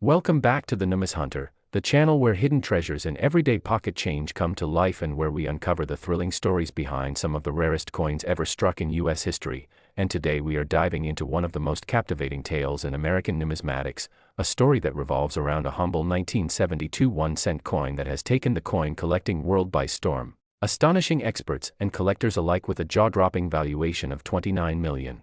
Welcome back to the Numis Hunter, the channel where hidden treasures and everyday pocket change come to life and where we uncover the thrilling stories behind some of the rarest coins ever struck in U.S. history. And today we are diving into one of the most captivating tales in American numismatics, a story that revolves around a humble 1972 1-cent coin that has taken the coin collecting world by storm, astonishing experts and collectors alike with a jaw-dropping valuation of $29 million.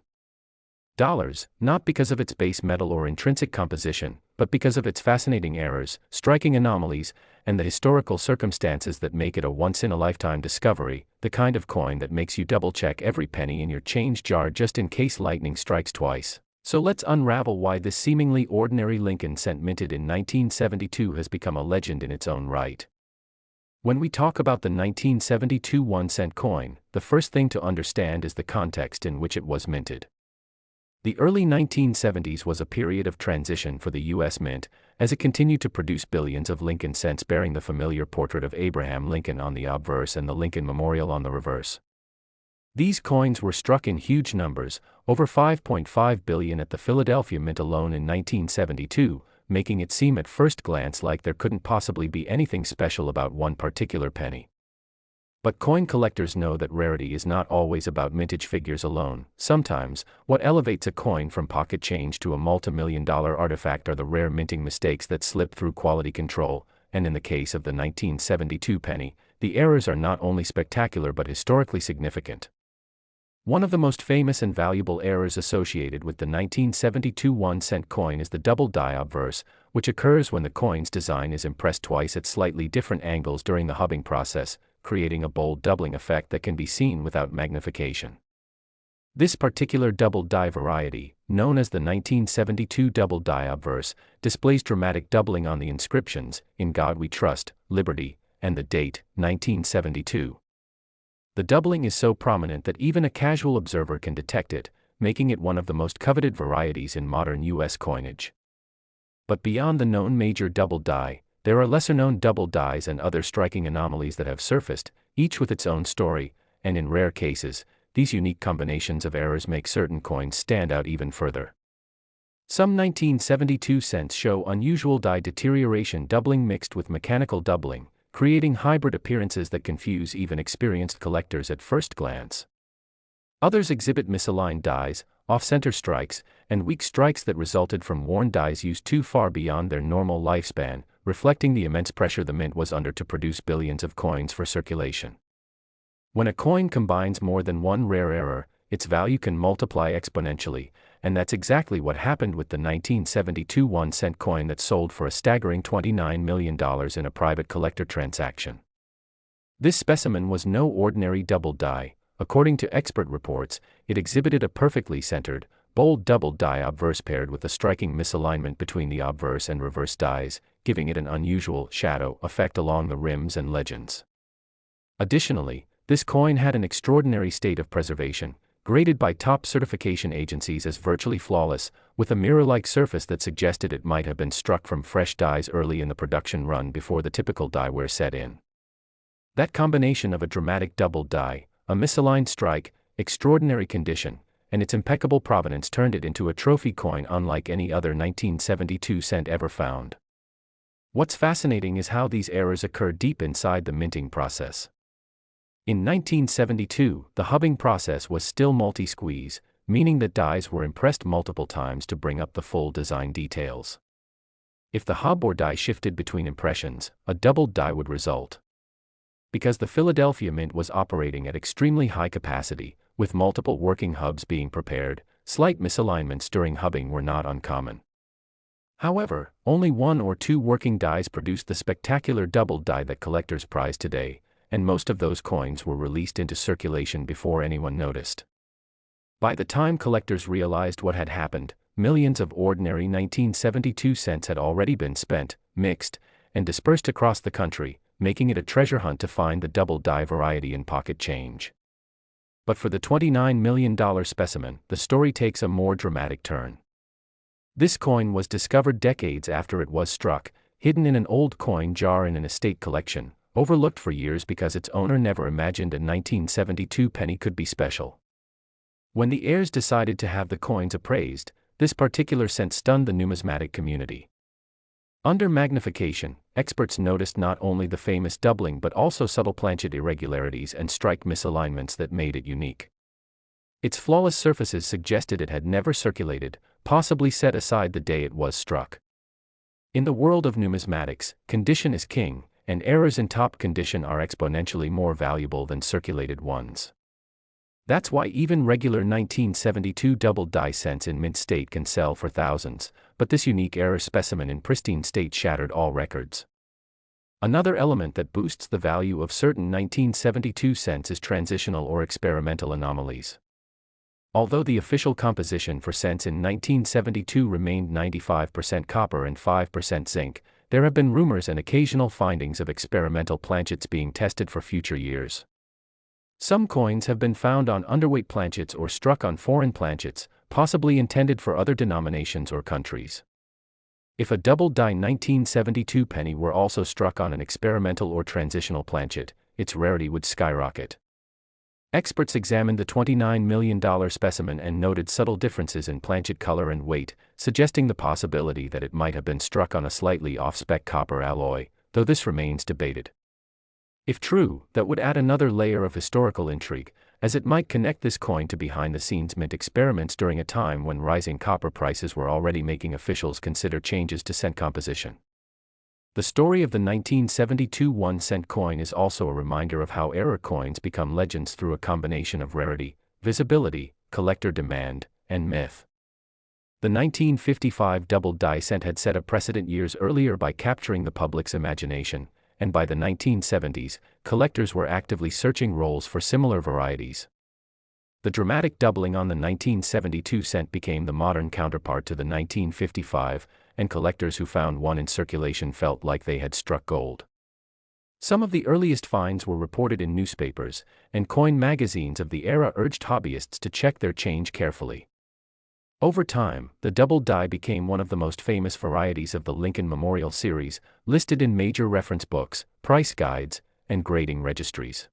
Not because of its base metal or intrinsic composition, but because of its fascinating errors, striking anomalies, and the historical circumstances that make it a once-in-a-lifetime discovery, the kind of coin that makes you double-check every penny in your change jar just in case lightning strikes twice. So let's unravel why this seemingly ordinary Lincoln cent minted in 1972 has become a legend in its own right. When we talk about the 1972 1-cent coin, the first thing to understand is the context in which it was minted. The early 1970s was a period of transition for the U.S. Mint, as it continued to produce billions of Lincoln cents bearing the familiar portrait of Abraham Lincoln on the obverse and the Lincoln Memorial on the reverse. These coins were struck in huge numbers, over 5.5 billion at the Philadelphia Mint alone in 1972, making it seem at first glance like there couldn't possibly be anything special about one particular penny. But coin collectors know that rarity is not always about mintage figures alone. Sometimes, what elevates a coin from pocket change to a multi-million-dollar artifact are the rare minting mistakes that slip through quality control, and in the case of the 1972 penny, the errors are not only spectacular but historically significant. One of the most famous and valuable errors associated with the 1972 1-cent coin is the double die obverse, which occurs when the coin's design is impressed twice at slightly different angles during the hubbing process, creating a bold doubling effect that can be seen without magnification. This particular double die variety, known as the 1972 double die obverse, displays dramatic doubling on the inscriptions, "In God We Trust," "Liberty," and the date, 1972. The doubling is so prominent that even a casual observer can detect it, making it one of the most coveted varieties in modern U.S. coinage. But beyond the known major double die, there are lesser-known double dies and other striking anomalies that have surfaced, each with its own story, and in rare cases, these unique combinations of errors make certain coins stand out even further. Some 1972 cents show unusual die deterioration doubling mixed with mechanical doubling, creating hybrid appearances that confuse even experienced collectors at first glance. Others exhibit misaligned dies, off-center strikes, and weak strikes that resulted from worn dies used too far beyond their normal lifespan, reflecting the immense pressure the mint was under to produce billions of coins for circulation. When a coin combines more than one rare error, its value can multiply exponentially, and that's exactly what happened with the 1972 1-cent coin that sold for a staggering $29 million in a private collector transaction. This specimen was no ordinary double die. According to expert reports, it exhibited a perfectly centered, bold double die obverse paired with a striking misalignment between the obverse and reverse dies, giving it an unusual shadow effect along the rims and legends. Additionally, this coin had an extraordinary state of preservation, graded by top certification agencies as virtually flawless, with a mirror-like surface that suggested it might have been struck from fresh dies early in the production run before the typical die wear set in. That combination of a dramatic double die, a misaligned strike, extraordinary condition, and its impeccable provenance turned it into a trophy coin unlike any other 1972 cent ever found. What's fascinating is how these errors occur deep inside the minting process. In 1972, the hubbing process was still multi-squeeze, meaning that dies were impressed multiple times to bring up the full design details. If the hub or die shifted between impressions, a doubled die would result. Because the Philadelphia Mint was operating at extremely high capacity, with multiple working hubs being prepared, slight misalignments during hubbing were not uncommon. However, only one or two working dies produced the spectacular double die that collectors prize today, and most of those coins were released into circulation before anyone noticed. By the time collectors realized what had happened, millions of ordinary 1972 cents had already been spent, mixed, and dispersed across the country, making it a treasure hunt to find the double die variety in pocket change. But for the $29 million specimen, the story takes a more dramatic turn. This coin was discovered decades after it was struck, hidden in an old coin jar in an estate collection, overlooked for years because its owner never imagined a 1972 penny could be special. When the heirs decided to have the coins appraised, this particular cent stunned the numismatic community. Under magnification, experts noticed not only the famous doubling but also subtle planchet irregularities and strike misalignments that made it unique. Its flawless surfaces suggested it had never circulated, possibly set aside the day it was struck. In the world of numismatics, condition is king, and errors in top condition are exponentially more valuable than circulated ones. That's why even regular 1972 doubled die cents in mint state can sell for thousands, but this unique error specimen in pristine state shattered all records. Another element that boosts the value of certain 1972 cents is transitional or experimental anomalies. Although the official composition for cents in 1972 remained 95% copper and 5% zinc, there have been rumors and occasional findings of experimental planchets being tested for future years. Some coins have been found on underweight planchets or struck on foreign planchets, possibly intended for other denominations or countries. If a double die 1972 penny were also struck on an experimental or transitional planchet, its rarity would skyrocket. Experts examined the $29 million specimen and noted subtle differences in planchet color and weight, suggesting the possibility that it might have been struck on a slightly off-spec copper alloy, though this remains debated. If true, that would add another layer of historical intrigue, as it might connect this coin to behind-the-scenes mint experiments during a time when rising copper prices were already making officials consider changes to cent composition. The story of the 1972 1-cent coin is also a reminder of how error coins become legends through a combination of rarity, visibility, collector demand, and myth. The 1955 doubled die cent had set a precedent years earlier by capturing the public's imagination, and by the 1970s, collectors were actively searching rolls for similar varieties. The dramatic doubling on the 1972 cent became the modern counterpart to the 1955, and collectors who found one in circulation felt like they had struck gold. Some of the earliest finds were reported in newspapers, and coin magazines of the era urged hobbyists to check their change carefully. Over time, the double die became one of the most famous varieties of the Lincoln Memorial series, listed in major reference books, price guides, and grading registries.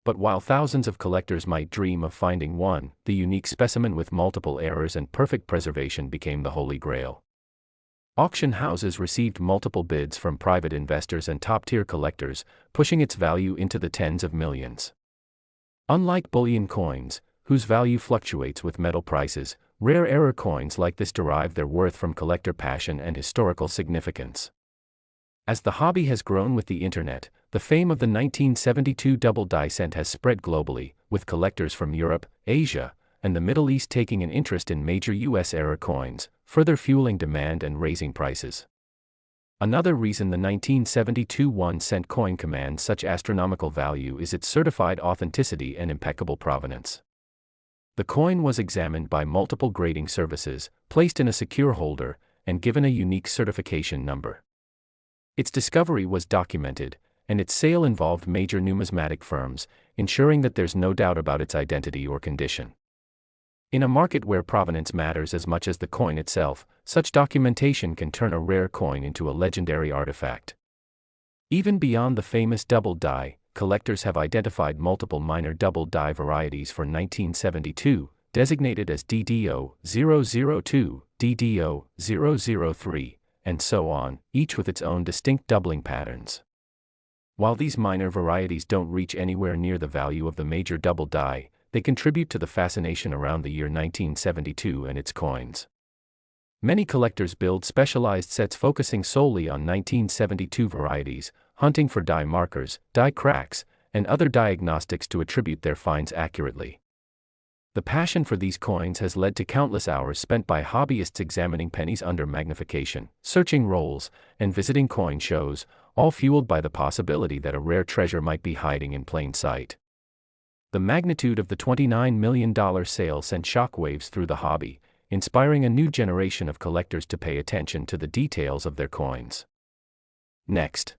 But while thousands of collectors might dream of finding one, the unique specimen with multiple errors and perfect preservation became the holy grail. Auction houses received multiple bids from private investors and top-tier collectors, pushing its value into the tens of millions. Unlike bullion coins, whose value fluctuates with metal prices, rare error coins like this derive their worth from collector passion and historical significance. As the hobby has grown with the internet, the fame of the 1972 double die cent has spread globally, with collectors from Europe, Asia, and the Middle East taking an interest in major U.S. error coins, further fueling demand and raising prices. Another reason the 1972 1-cent coin commands such astronomical value is its certified authenticity and impeccable provenance. The coin was examined by multiple grading services, placed in a secure holder, and given a unique certification number. Its discovery was documented, and its sale involved major numismatic firms, ensuring that there's no doubt about its identity or condition. In a market where provenance matters as much as the coin itself, such documentation can turn a rare coin into a legendary artifact. Even beyond the famous double die, collectors have identified multiple minor double die varieties for 1972, designated as DDO-002, DDO-003, and so on, each with its own distinct doubling patterns. While these minor varieties don't reach anywhere near the value of the major double die, they contribute to the fascination around the year 1972 and its coins. Many collectors build specialized sets focusing solely on 1972 varieties, hunting for die markers, die cracks, and other diagnostics to attribute their finds accurately. The passion for these coins has led to countless hours spent by hobbyists examining pennies under magnification, searching rolls, and visiting coin shows, all fueled by the possibility that a rare treasure might be hiding in plain sight. The magnitude of the $29 million sale sent shockwaves through the hobby, inspiring a new generation of collectors to pay attention to the details of their coins. Next.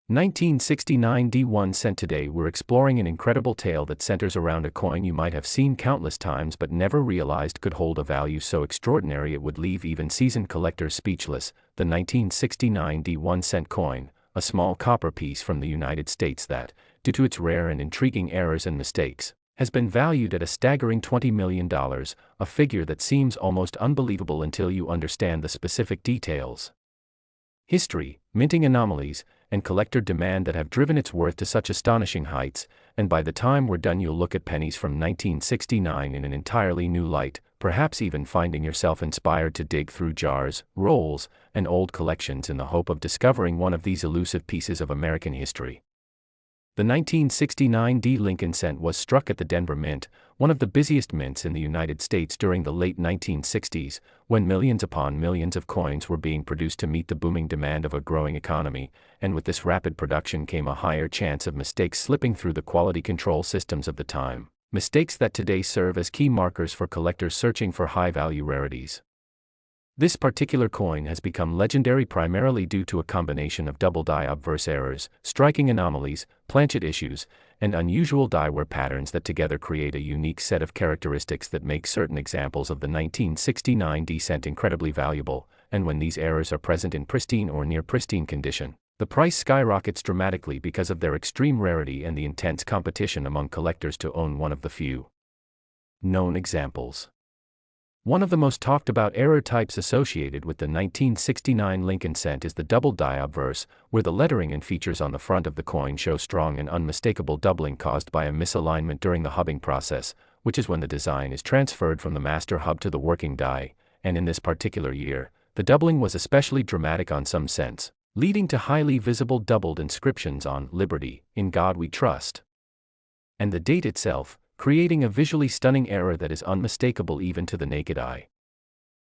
1969 D1 cent. Today we're exploring an incredible tale that centers around a coin you might have seen countless times but never realized could hold a value so extraordinary it would leave even seasoned collectors speechless, the 1969 D1 cent coin, a small copper piece from the United States that, due to its rare and intriguing errors and mistakes, has been valued at a staggering $20 million, a figure that seems almost unbelievable until you understand the specific details. history, minting anomalies, and collector demand that have driven its worth to such astonishing heights, and by the time we're done you'll look at pennies from 1969 in an entirely new light, perhaps even finding yourself inspired to dig through jars, rolls, and old collections in the hope of discovering one of these elusive pieces of American history. The 1969 D Lincoln cent was struck at the Denver Mint, one of the busiest mints in the United States during the late 1960s, when millions upon millions of coins were being produced to meet the booming demand of a growing economy, and with this rapid production came a higher chance of mistakes slipping through the quality control systems of the time, mistakes that today serve as key markers for collectors searching for high-value rarities. This particular coin has become legendary primarily due to a combination of double die obverse errors, striking anomalies, planchet issues, and unusual die wear patterns that together create a unique set of characteristics that make certain examples of the 1969 D cent incredibly valuable, and when these errors are present in pristine or near pristine condition, the price skyrockets dramatically because of their extreme rarity and the intense competition among collectors to own one of the few known examples. One of the most talked about error types associated with the 1969 Lincoln cent is the double die obverse, where the lettering and features on the front of the coin show strong and unmistakable doubling caused by a misalignment during the hubbing process, which is when the design is transferred from the master hub to the working die, and in this particular year, the doubling was especially dramatic on some cents, leading to highly visible doubled inscriptions on "Liberty, in God We Trust," and the date itself, creating a visually stunning error that is unmistakable even to the naked eye.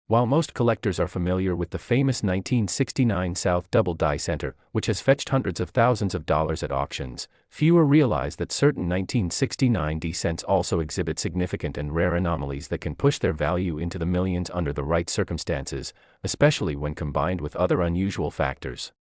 While most collectors are familiar with the famous 1969 South Double Die Center, which has fetched hundreds of thousands of dollars at auctions, fewer realize that certain 1969 D cents also exhibit significant and rare anomalies that can push their value into the millions under the right circumstances, especially when combined with other unusual factors.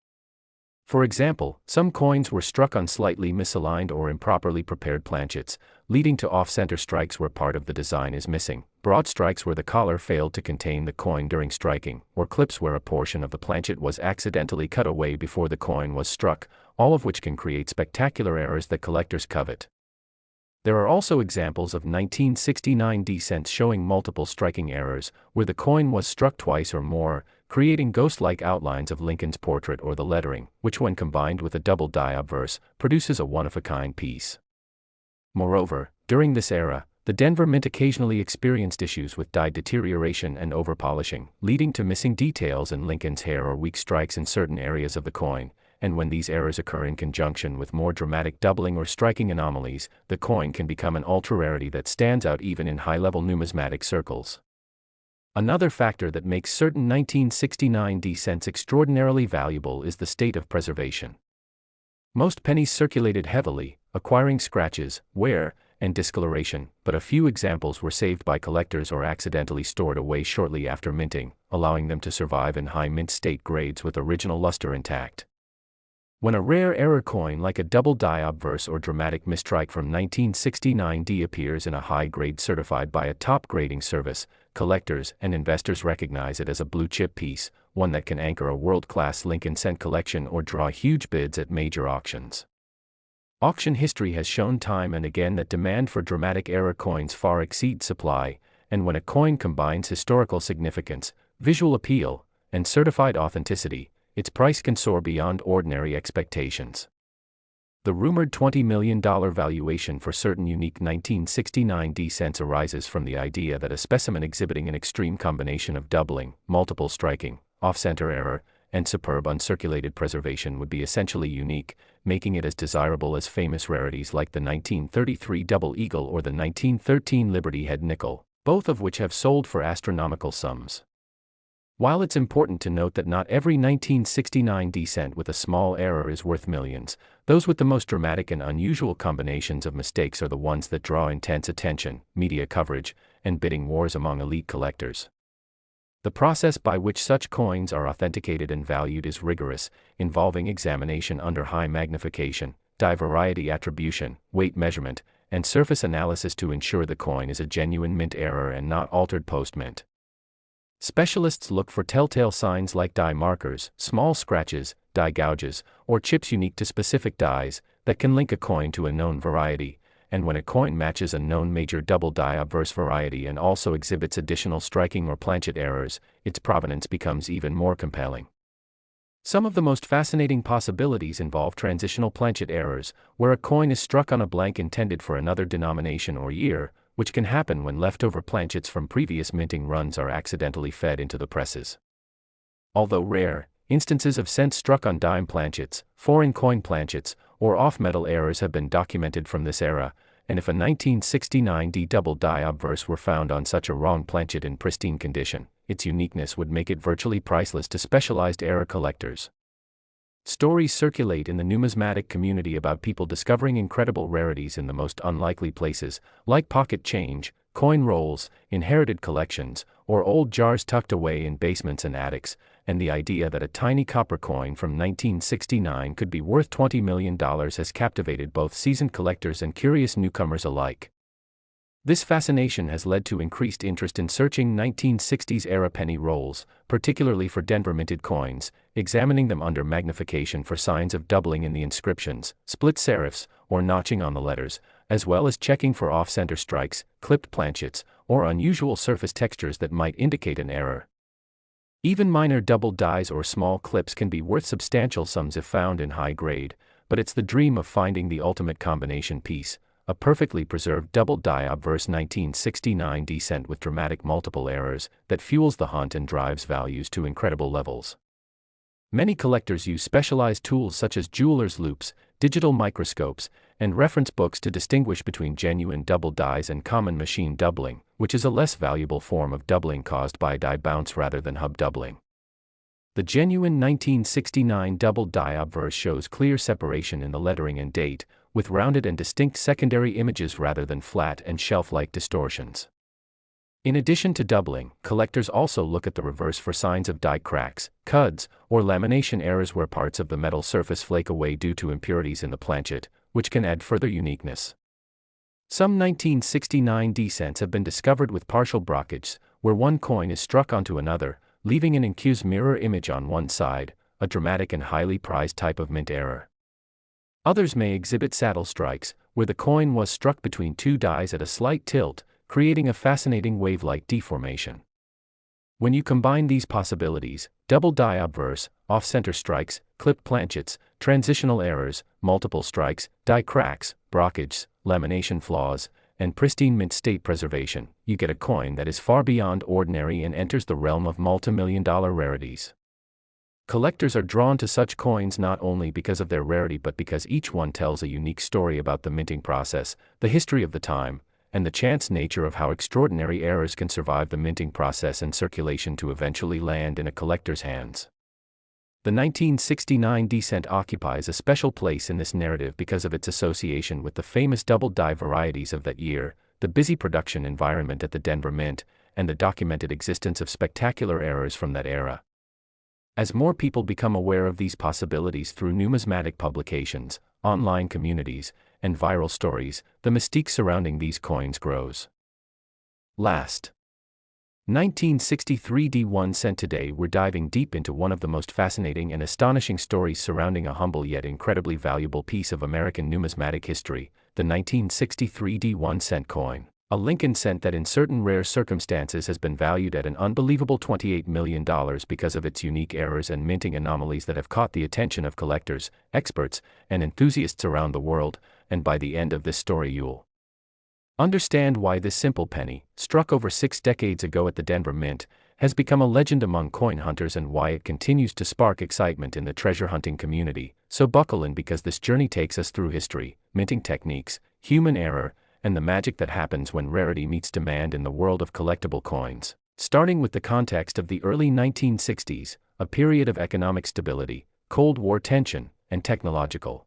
For example, some coins were struck on slightly misaligned or improperly prepared planchets, leading to off-center strikes where part of the design is missing, broad strikes where the collar failed to contain the coin during striking, or clips where a portion of the planchet was accidentally cut away before the coin was struck, all of which can create spectacular errors that collectors covet. There are also examples of 1969 D cents showing multiple striking errors, where the coin was struck twice or more, creating ghost-like outlines of Lincoln's portrait or the lettering, which when combined with a double die obverse, produces a one-of-a-kind piece. Moreover, during this era, the Denver Mint occasionally experienced issues with die deterioration and overpolishing, leading to missing details in Lincoln's hair or weak strikes in certain areas of the coin, and when these errors occur in conjunction with more dramatic doubling or striking anomalies, the coin can become an ultra-rarity that stands out even in high-level numismatic circles. Another factor that makes certain 1969 D cents extraordinarily valuable is the state of preservation. Most pennies circulated heavily, acquiring scratches, wear, and discoloration, but a few examples were saved by collectors or accidentally stored away shortly after minting, allowing them to survive in high mint state grades with original luster intact. When a rare error coin like a double die obverse or dramatic mistrike from 1969 D appears in a high grade certified by a top grading service, collectors and investors recognize it as a blue-chip piece, one that can anchor a world-class Lincoln cent collection or draw huge bids at major auctions. Auction history has shown time and again that demand for dramatic error coins far exceeds supply, and when a coin combines historical significance, visual appeal, and certified authenticity, its price can soar beyond ordinary expectations. The rumored $20 million valuation for certain unique 1969 D cents arises from the idea that a specimen exhibiting an extreme combination of doubling, multiple striking, off-center error, and superb uncirculated preservation would be essentially unique, making it as desirable as famous rarities like the 1933 Double Eagle or the 1913 Liberty Head Nickel, both of which have sold for astronomical sums. While it's important to note that not every 1969 D cent with a small error is worth millions, those with the most dramatic and unusual combinations of mistakes are the ones that draw intense attention, media coverage, and bidding wars among elite collectors. The process by which such coins are authenticated and valued is rigorous, involving examination under high magnification, die variety attribution, weight measurement, and surface analysis to ensure the coin is a genuine mint error and not altered post-mint. Specialists look for telltale signs like die markers, small scratches, die gouges, or chips unique to specific dies that can link a coin to a known variety, and when a coin matches a known major double die obverse variety and also exhibits additional striking or planchet errors, its provenance becomes even more compelling. Some of the most fascinating possibilities involve transitional planchet errors, where a coin is struck on a blank intended for another denomination or year, which can happen when leftover planchets from previous minting runs are accidentally fed into the presses. Although rare, instances of cents struck on dime planchets, foreign coin planchets, or off-metal errors have been documented from this era, and if a 1969 double die obverse were found on such a wrong planchet in pristine condition, its uniqueness would make it virtually priceless to specialized error collectors. Stories circulate in the numismatic community about people discovering incredible rarities in the most unlikely places, like pocket change, coin rolls, inherited collections, or old jars tucked away in basements and attics, and the idea that a tiny copper coin from 1969 could be worth $20 million has captivated both seasoned collectors and curious newcomers alike. This fascination has led to increased interest in searching 1960s-era penny rolls, particularly for Denver-minted coins, examining them under magnification for signs of doubling in the inscriptions, split serifs, or notching on the letters, as well as checking for off-center strikes, clipped planchets, or unusual surface textures that might indicate an error. Even minor double dies or small clips can be worth substantial sums if found in high grade, but it's the dream of finding the ultimate combination piece, a perfectly preserved double die obverse 1969 cent with dramatic multiple errors, that fuels the hunt and drives values to incredible levels. Many collectors use specialized tools such as jeweler's loupes, digital microscopes, and reference books to distinguish between genuine double dies and common machine doubling, which is a less valuable form of doubling caused by die bounce rather than hub doubling. The genuine 1969 double die obverse shows clear separation in the lettering and date, with rounded and distinct secondary images rather than flat and shelf-like distortions. In addition to doubling, collectors also look at the reverse for signs of die cracks, cuds, or lamination errors where parts of the metal surface flake away due to impurities in the planchet, which can add further uniqueness. Some 1969 cents have been discovered with partial brockage, where one coin is struck onto another, leaving an incused mirror image on one side, a dramatic and highly prized type of mint error. Others may exhibit saddle strikes, where the coin was struck between two dies at a slight tilt, creating a fascinating wave-like deformation. When you combine these possibilities, double die obverse, off-center strikes, clipped planchets, transitional errors, multiple strikes, die cracks, brockages, lamination flaws, and pristine mint state preservation, you get a coin that is far beyond ordinary and enters the realm of multi-million-dollar rarities. Collectors are drawn to such coins not only because of their rarity but because each one tells a unique story about the minting process, the history of the time, and the chance nature of how extraordinary errors can survive the minting process and circulation to eventually land in a collector's hands. The 1969 cent occupies a special place in this narrative because of its association with the famous double die varieties of that year, the busy production environment at the Denver Mint, and the documented existence of spectacular errors from that era. As more people become aware of these possibilities through numismatic publications, online communities, and viral stories, the mystique surrounding these coins grows. Last 1963 1 cent. Today we're diving deep into one of the most fascinating and astonishing stories surrounding a humble yet incredibly valuable piece of American numismatic history, the 1963 1 cent coin. A Lincoln cent that in certain rare circumstances has been valued at an unbelievable $28 million because of its unique errors and minting anomalies that have caught the attention of collectors, experts, and enthusiasts around the world, and by the end of this story you'll understand why this simple penny, struck over 6 decades ago at the Denver Mint, has become a legend among coin hunters and why it continues to spark excitement in the treasure hunting community. So buckle in because this journey takes us through history, minting techniques, human error, and the magic that happens when rarity meets demand in the world of collectible coins. Starting with the context of the early 1960s, a period of economic stability, Cold War tension, and technological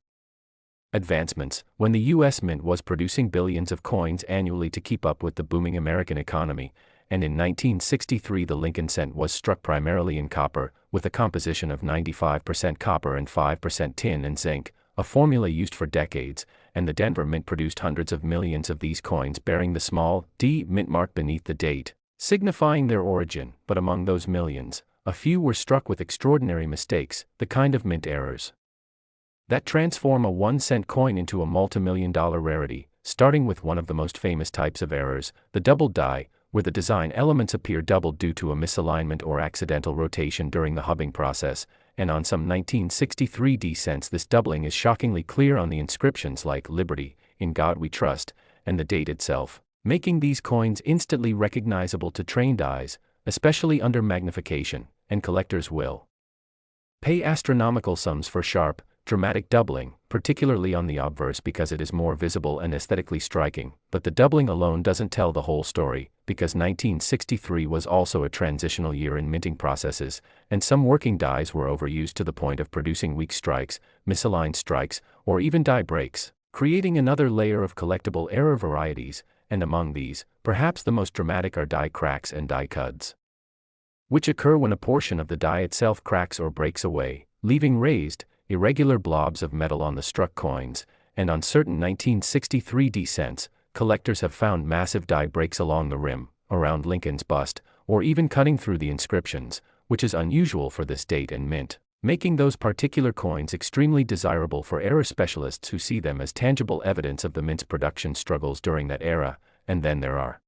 advancements, when the U.S. Mint was producing billions of coins annually to keep up with the booming American economy, and in 1963 the Lincoln cent was struck primarily in copper, with a composition of 95% copper and 5% tin and zinc, a formula used for decades, and the Denver Mint produced hundreds of millions of these coins bearing the small D mint mark beneath the date, signifying their origin. But among those millions, a few were struck with extraordinary mistakes, the kind of mint errors that transform a 1 cent coin into a multi-million-dollar rarity, starting with one of the most famous types of errors, the double die, where the design elements appear doubled due to a misalignment or accidental rotation during the hubbing process, and on some 1963 cents this doubling is shockingly clear on the inscriptions like Liberty, In God We Trust, and the date itself, making these coins instantly recognizable to trained eyes, especially under magnification, and collectors will pay astronomical sums for sharp, dramatic doubling, particularly on the obverse because it is more visible and aesthetically striking, but the doubling alone doesn't tell the whole story, because 1963 was also a transitional year in minting processes, and some working dies were overused to the point of producing weak strikes, misaligned strikes, or even die breaks, creating another layer of collectible error varieties, and among these, perhaps the most dramatic are die cracks and die cuds, which occur when a portion of the die itself cracks or breaks away, leaving raised, irregular blobs of metal on the struck coins, and on certain 1963 cents, collectors have found massive die breaks along the rim, around Lincoln's bust, or even cutting through the inscriptions, which is unusual for this date and mint, making those particular coins extremely desirable for error specialists who see them as tangible evidence of the mint's production struggles during that era. And then there are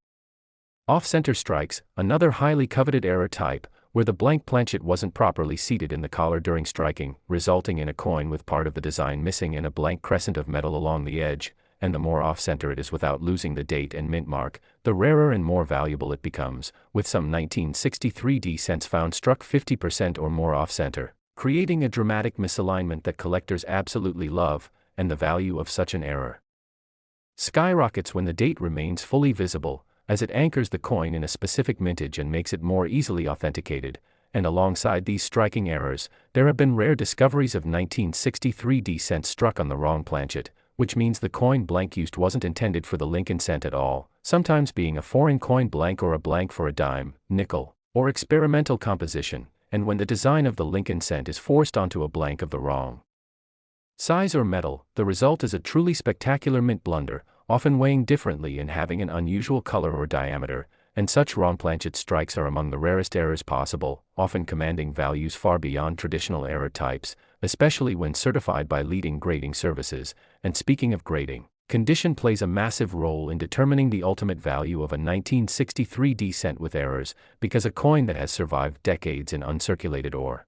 off-center strikes, another highly coveted error type, where the blank planchet wasn't properly seated in the collar during striking, resulting in a coin with part of the design missing and a blank crescent of metal along the edge, and the more off-center it is without losing the date and mint mark, the rarer and more valuable it becomes, with some 1963 cents found struck 50% or more off-center, creating a dramatic misalignment that collectors absolutely love, and the value of such an error skyrockets when the date remains fully visible, as it anchors the coin in a specific mintage and makes it more easily authenticated. And alongside these striking errors, there have been rare discoveries of 1963 cents struck on the wrong planchet, which means the coin blank used wasn't intended for the Lincoln cent at all, sometimes being a foreign coin blank or a blank for a dime, nickel, or experimental composition, and when the design of the Lincoln cent is forced onto a blank of the wrong size or metal, the result is a truly spectacular mint blunder, often weighing differently and having an unusual color or diameter, and such wrong planchet strikes are among the rarest errors possible, often commanding values far beyond traditional error types, especially when certified by leading grading services. And speaking of grading, condition plays a massive role in determining the ultimate value of a 1963 cent with errors, because a coin that has survived decades in uncirculated or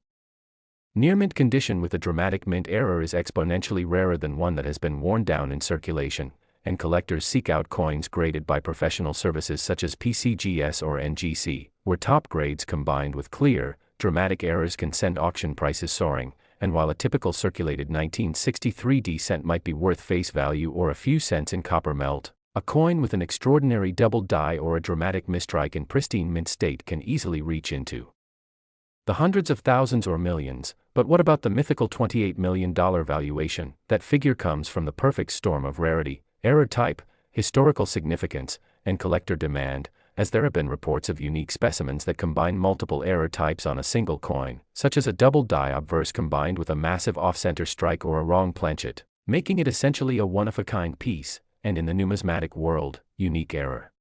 near mint condition with a dramatic mint error is exponentially rarer than one that has been worn down in circulation, and collectors seek out coins graded by professional services such as PCGS or NGC, where top grades combined with clear, dramatic errors can send auction prices soaring. And while a typical circulated 1963 cent might be worth face value or a few cents in copper melt, a coin with an extraordinary doubled die or a dramatic mistrike in pristine mint state can easily reach into the hundreds of thousands or millions. But what about the mythical $28 million valuation? That figure comes from the perfect storm of rarity, error type, historical significance, and collector demand, as there have been reports of unique specimens that combine multiple error types on a single coin, such as a double die obverse combined with a massive off-center strike or a wrong planchet, making it essentially a one-of-a-kind piece, and in the numismatic world, unique error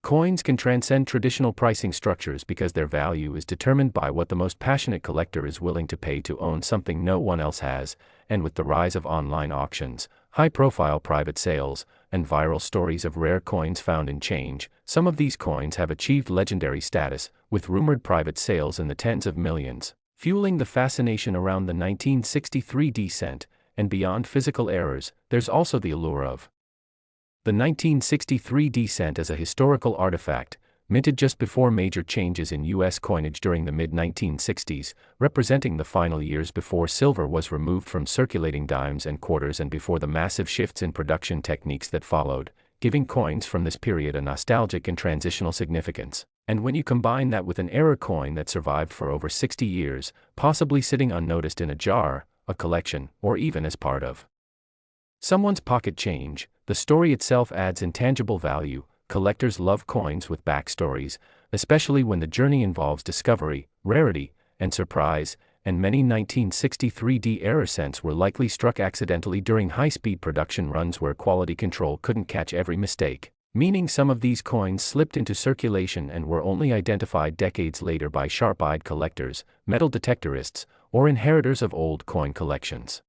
coins can transcend traditional pricing structures because their value is determined by what the most passionate collector is willing to pay to own something no one else has. And with the rise of online auctions, high-profile private sales, and viral stories of rare coins found in change, some of these coins have achieved legendary status, with rumored private sales in the tens of millions, fueling the fascination around the 1963 cent. And beyond physical errors, there's also the allure of the 1963 cent as a historical artifact, minted just before major changes in U.S. coinage during the mid-1960s, representing the final years before silver was removed from circulating dimes and quarters and before the massive shifts in production techniques that followed, giving coins from this period a nostalgic and transitional significance. And when you combine that with an error coin that survived for over 60 years, possibly sitting unnoticed in a jar, a collection, or even as part of someone's pocket change, the story itself adds intangible value. Collectors love coins with backstories, especially when the journey involves discovery, rarity, and surprise, and many 1963 error cents were likely struck accidentally during high-speed production runs where quality control couldn't catch every mistake, meaning some of these coins slipped into circulation and were only identified decades later by sharp-eyed collectors, metal detectorists, or inheritors of old coin collections.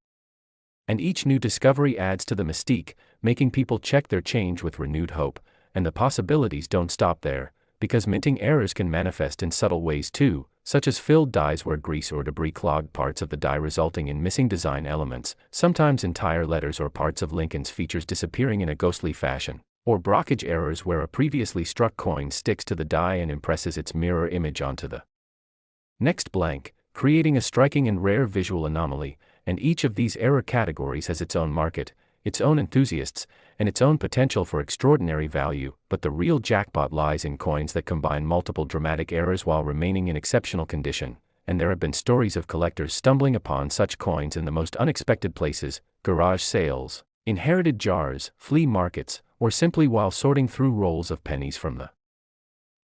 And each new discovery adds to the mystique, making people check their change with renewed hope. And the possibilities don't stop there, because minting errors can manifest in subtle ways too, such as filled dies where grease or debris clogged parts of the die, resulting in missing design elements, sometimes entire letters or parts of Lincoln's features disappearing in a ghostly fashion, or blockage errors where a previously struck coin sticks to the die and impresses its mirror image onto the next blank, creating a striking and rare visual anomaly. And each of these error categories has its own market, its own enthusiasts, and its own potential for extraordinary value. But the real jackpot lies in coins that combine multiple dramatic errors while remaining in exceptional condition, and there have been stories of collectors stumbling upon such coins in the most unexpected places: garage sales, inherited jars, flea markets, or simply while sorting through rolls of pennies from the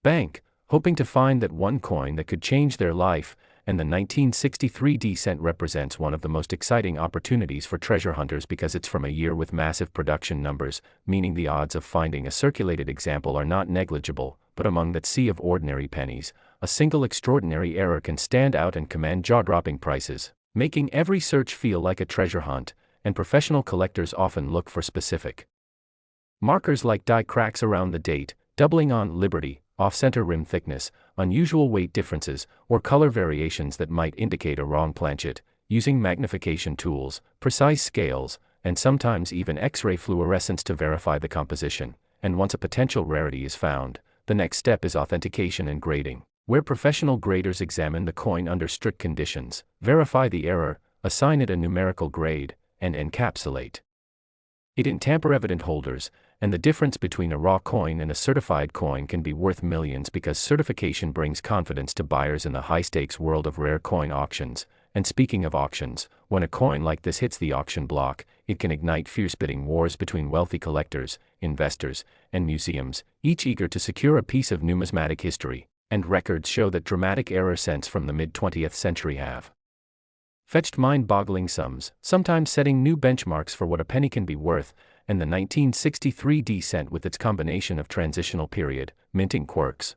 bank, hoping to find that one coin that could change their life. And the 1963 D-cent represents one of the most exciting opportunities for treasure hunters because it's from a year with massive production numbers, meaning the odds of finding a circulated example are not negligible. But among that sea of ordinary pennies, a single extraordinary error can stand out and command jaw-dropping prices, making every search feel like a treasure hunt. And professional collectors often look for specific markers like die cracks around the date, doubling on Liberty, off-center rim thickness, unusual weight differences, or color variations that might indicate a wrong planchet. Using magnification tools, precise scales, and sometimes even X-ray fluorescence to verify the composition. And once a potential rarity is found, the next step is authentication and grading, where professional graders examine the coin under strict conditions, verify the error, assign it a numerical grade, and encapsulate it in tamper-evident holders. And the difference between a raw coin and a certified coin can be worth millions because certification brings confidence to buyers in the high-stakes world of rare coin auctions. And speaking of auctions, when a coin like this hits the auction block, it can ignite fierce bidding wars between wealthy collectors, investors, and museums, each eager to secure a piece of numismatic history. And records show that dramatic error cents from the mid-20th century have fetched mind-boggling sums, sometimes setting new benchmarks for what a penny can be worth. And the 1963 D-cent with its combination of transitional period, minting quirks,